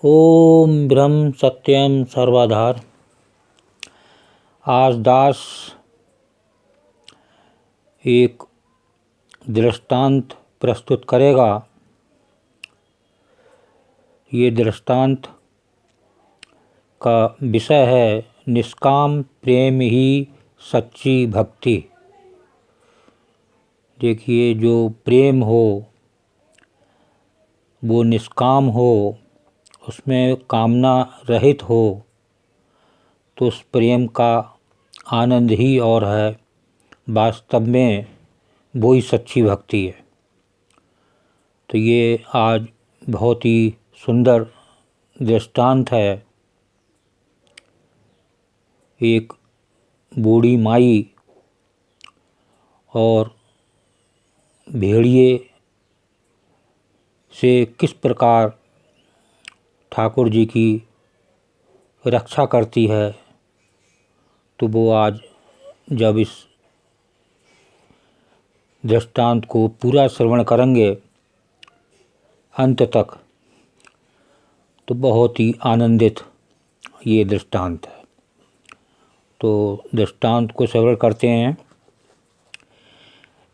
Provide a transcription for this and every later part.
ओम ब्रह्म सत्यम सर्वाधार। आज दास एक दृष्टांत प्रस्तुत करेगा। ये दृष्टांत का विषय है निष्काम प्रेम ही सच्ची भक्ति। देखिए, जो प्रेम हो वो निष्काम हो, उसमें कामना रहित हो, तो उस प्रेम का आनंद ही और है। वास्तव में वो ही सच्ची भक्ति है। तो ये आज बहुत ही सुंदर दृष्टांत है। एक बूढ़ी माई और भेड़िए से किस प्रकार ठाकुर जी की रक्षा करती है, तो वो आज जब इस दृष्टांत को पूरा श्रवण करेंगे अंत तक, तो बहुत ही आनंदित ये दृष्टांत है। तो दृष्टांत को श्रवण करते हैं।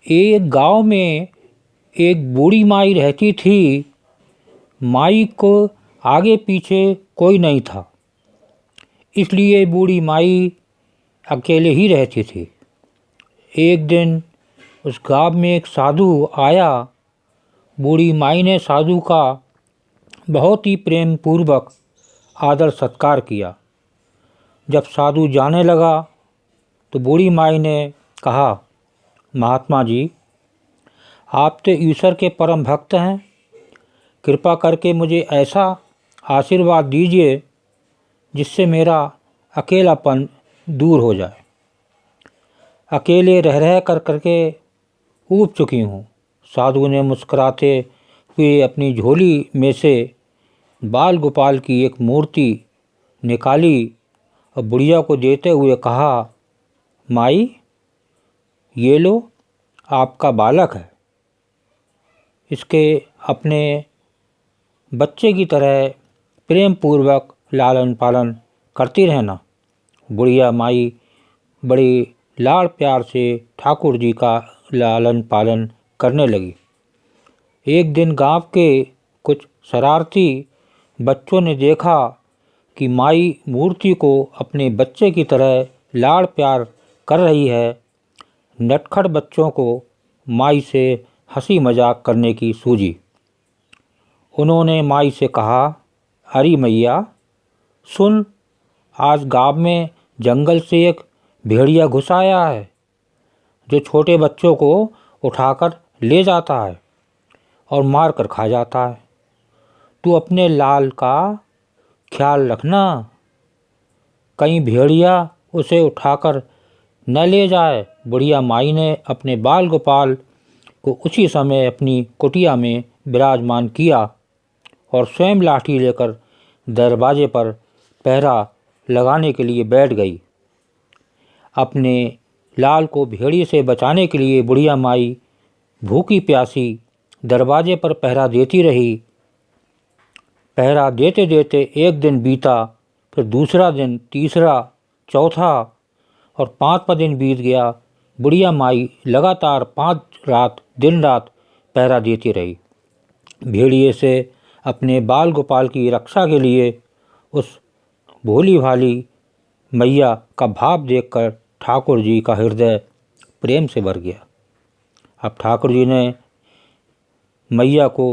एक गांव में एक बूढ़ी माई रहती थी। माई को आगे पीछे कोई नहीं था, इसलिए बूढ़ी माई अकेले ही रहती थी। एक दिन उस गांव में एक साधु आया। बूढ़ी माई ने साधु का बहुत ही प्रेम पूर्वक आदर सत्कार किया। जब साधु जाने लगा तो बूढ़ी माई ने कहा, महात्मा जी, आप तो ईश्वर के परम भक्त हैं, कृपा करके मुझे ऐसा आशीर्वाद दीजिए जिससे मेरा अकेलापन दूर हो जाए। अकेले रह करके ऊब चुकी हूँ। साधु ने मुस्कुराते हुए अपनी झोली में से बाल गोपाल की एक मूर्ति निकाली और बुढ़िया को देते हुए कहा, माई, ये लो, आपका बालक है, इसके अपने बच्चे की तरह प्रेम पूर्वक लालन पालन करती रहना। बुढ़िया माई बड़ी लाड़ प्यार से ठाकुर जी का लालन पालन करने लगी। एक दिन गांव के कुछ शरारती बच्चों ने देखा कि माई मूर्ति को अपने बच्चे की तरह लाड़ प्यार कर रही है। नटखट बच्चों को माई से हंसी मजाक करने की सूझी। उन्होंने माई से कहा, अरे मैया, सुन, आज गांव में जंगल से एक भेड़िया घुस आया है जो छोटे बच्चों को उठाकर ले जाता है और मार कर खा जाता है। तू अपने लाल का ख्याल रखना, कहीं भेड़िया उसे उठाकर न ले जाए। बुढ़िया माई ने अपने बाल गोपाल को उसी समय अपनी कुटिया में विराजमान किया और स्वयं लाठी लेकर दरवाजे पर पहरा लगाने के लिए बैठ गई। अपने लाल को भेड़िए से बचाने के लिए बुढ़िया माई भूखी प्यासी दरवाजे पर पहरा देती रही। पहरा देते देते एक दिन बीता, फिर दूसरा दिन, तीसरा, चौथा और 5वां दिन बीत गया। बुढ़िया माई लगातार 5 रात दिन रात पहरा देती रही। भेड़िए से अपने बाल गोपाल की रक्षा के लिए उस भोली भाली मैया का भाव देखकर ठाकुर जी का हृदय प्रेम से भर गया। अब ठाकुर जी ने मैया को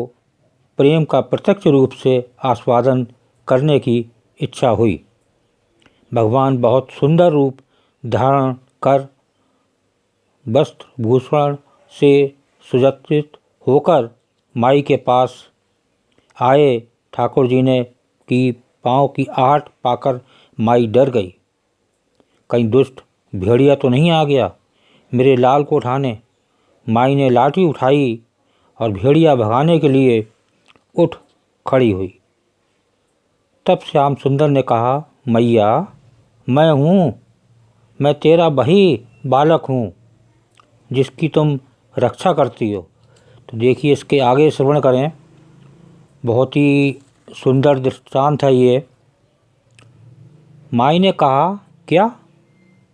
प्रेम का प्रत्यक्ष रूप से आस्वादन करने की इच्छा हुई। भगवान बहुत सुंदर रूप धारण कर वस्त्र भूषण से सुसज्जित होकर माई के पास आए। ठाकुर जी ने की पाँव की आहट पाकर माई डर गई। कहीं दुष्ट भेड़िया तो नहीं आ गया मेरे लाल को उठाने। माई ने लाठी उठाई और भेड़िया भगाने के लिए उठ खड़ी हुई। तब श्याम सुंदर ने कहा, मैया, मैं हूँ, मैं तेरा वही बालक हूँ जिसकी तुम रक्षा करती हो। तो देखिए, इसके आगे श्रवण करें। बहुत ही सुंदर दृष्टांत है ये। माई ने कहा, क्या?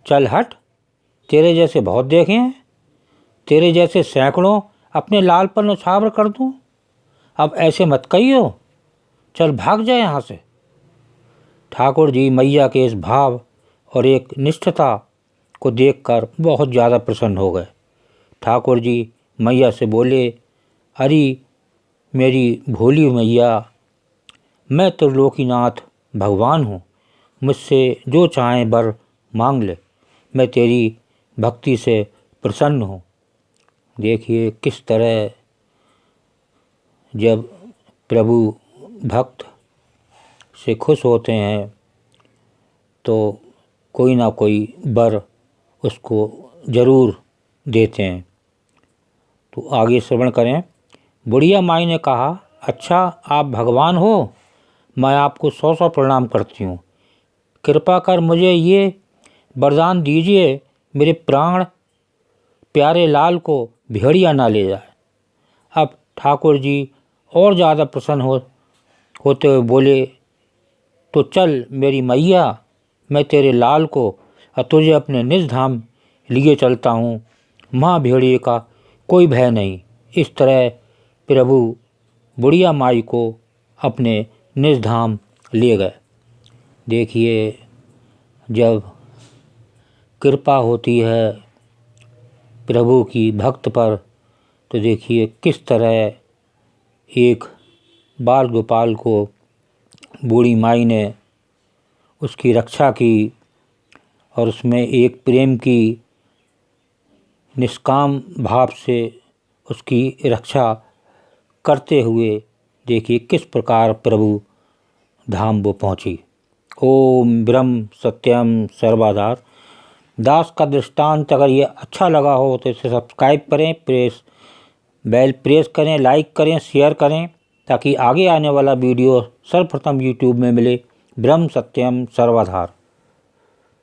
चल हट, तेरे जैसे बहुत देखे हैं, तेरे जैसे सैकड़ों अपने लाल पर न्यौछावर कर दूं। अब ऐसे मत कहियो, चल भाग जाए यहाँ से। ठाकुर जी मैया के इस भाव और एक निष्ठता को देखकर बहुत ज़्यादा प्रसन्न हो गए। ठाकुर जी मैया से बोले, अरे मेरी भोली मैया, मैं त्रिलोकीनाथ भगवान हूँ, मुझसे जो चाहे वर मांग ले, मैं तेरी भक्ति से प्रसन्न हूँ। देखिए किस तरह जब प्रभु भक्त से खुश होते हैं तो कोई ना कोई वर उसको ज़रूर देते हैं। तो आगे श्रवण करें। बुढ़िया माई ने कहा, अच्छा आप भगवान हो, मैं आपको 100 प्रणाम करती हूँ। कृपा कर मुझे ये वरदान दीजिए, मेरे प्राण प्यारे लाल को भेड़िया ना ले जाए। अब ठाकुर जी और ज़्यादा प्रसन्न होते हुए बोले, तो चल मेरी मैया, मैं तेरे लाल को और तुझे अपने निज धाम लिए चलता हूँ, माँ भेड़िए का कोई भय नहीं। इस तरह प्रभु बुढ़िया माई को अपने निज धाम ले गए। देखिए जब कृपा होती है प्रभु की भक्त पर, तो देखिए किस तरह एक बाल गोपाल को बूढ़ी माई ने उसकी रक्षा की और उसमें एक प्रेम की निष्काम भाव से उसकी रक्षा करते हुए देखिए किस प्रकार प्रभु धाम वो पहुँची। ओम ब्रह्म सत्यम सर्वाधार। दास का दृष्टांत अगर ये अच्छा लगा हो तो इसे सब्सक्राइब करें, बेल प्रेस करें, लाइक करें, शेयर करें, ताकि आगे आने वाला वीडियो सर्वप्रथम यूट्यूब में मिले। ब्रह्म सत्यम सर्वाधार।